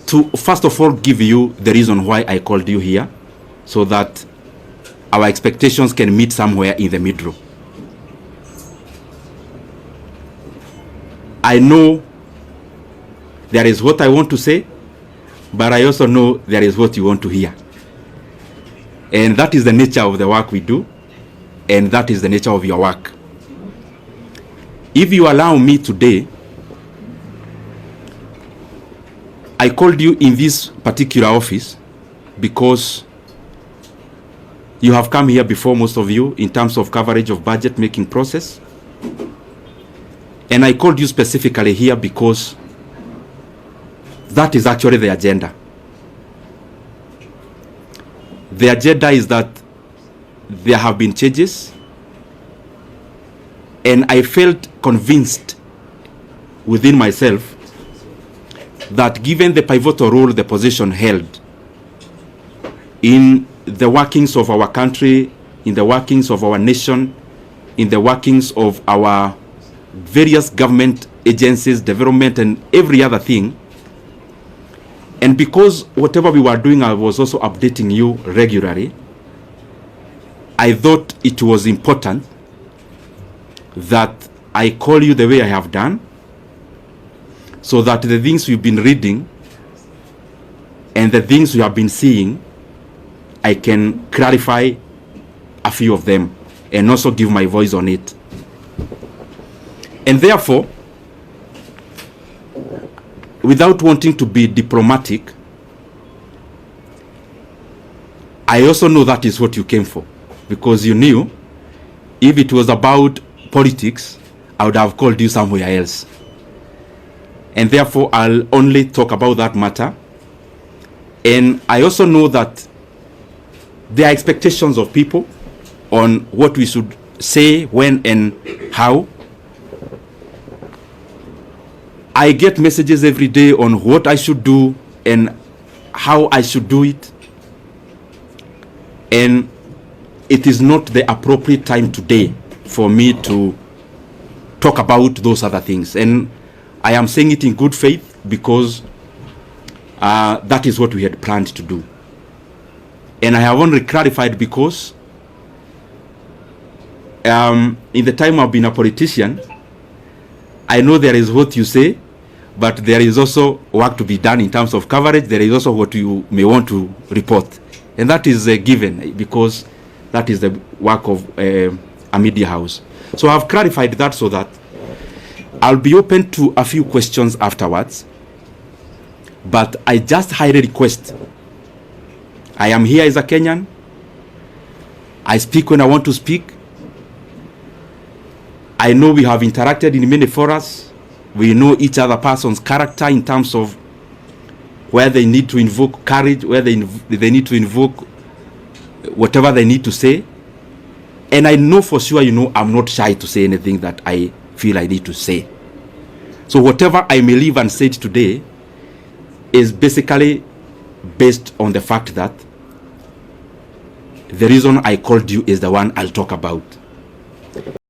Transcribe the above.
to first of all give you the reason why I called you here, so that our expectations can meet somewhere in the middle. I know there is what I want to say, but I also know there is what you want to hear. And that is the nature of the work we do, and that is the nature of your work. If you allow me today, I called you in this particular office because you have come here before, most of you, in terms of coverage of budget making process. And I called you specifically here because that is actually the agenda. The agenda is that there have been changes, and I felt convinced within myself that given the pivotal role the position held in the workings of our country, in the workings of our nation, in the workings of our various government agencies, development, and every other thing, and because whatever we were doing, I was also updating you regularly, I thought it was important that I call you the way I have done, so that the things we've been reading and the things we have been seeing, I can clarify a few of them and also give my voice on it. And therefore, without wanting to be diplomatic, I also know that is what you came for, because you knew if it was about politics, I would have called you somewhere else. And therefore, I'll only talk about that matter. And I also know that there are expectations of people on what we should say, when, and how. I get messages every day on what I should do and how I should do it. And it is not the appropriate time today for me to talk about those other things. And I am saying it in good faith because that is what we had planned to do. And I have only clarified because in the time I've been a politician, I know there is what you say, but there is also work to be done in terms of coverage. There is also what you may want to report. And that is given because that is the work of a media house. So I've clarified that so that I'll be open to a few questions afterwards. But I just highly request, I am here as a Kenyan. I speak when I want to speak. I know we have interacted in many forums. We know each other person's character in terms of where they need to invoke courage, where they need to invoke whatever they need to say. And I know for sure, I'm not shy to say anything that I feel I need to say. So whatever I may leave unsaid today is basically based on the fact that the reason I called you is the one I'll talk about.